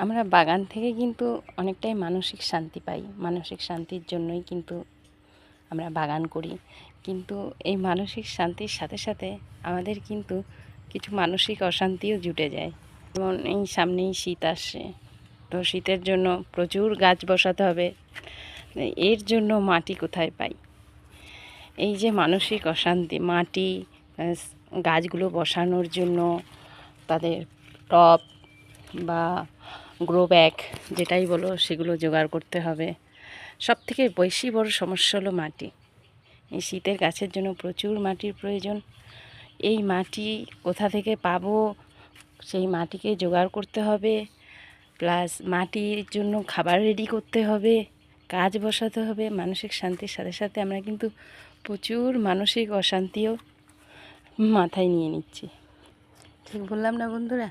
আমরা বাগান থেকে কিন্তু অনেকটাই মানসিক শান্তি পাই। মানসিক শান্তির জন্যই কিন্তু আমরা বাগান করি। কিন্তু এই মানসিক শান্তির সাথে সাথে আমাদের কিন্তু কিছু মানসিক অশান্তিও জুটে যায়। যেমন এই সামনেই শীত আসছে, তো শীতের জন্য প্রচুর গাছ বসাতে হবে। এর জন্য মাটি কোথায় পাই? এই যে মানসিক অশান্তি, মাটি গাছগুলো বসানোর জন্য তাদের টব বা গ্রো ব্যাগ যেটাই বলো সেগুলো জোগাড় করতে হবে। সবথেকে বেশি বড় সমস্যা হলো মাটি। এই শীতের গাছের জন্য প্রচুর মাটির প্রয়োজন। এই মাটি কোথা থেকে পাবো? সেই মাটিকে জোগাড় করতে হবে, প্লাস মাটির জন্য খাবার রেডি করতে হবে, গাছ বসাতে হবে। মানসিক শান্তির সাথে সাথে আমরা কিন্তু প্রচুর মানসিক অশান্তিও মাথায় নিয়ে নিচ্ছি। ঠিক বললাম না বন্ধুরা?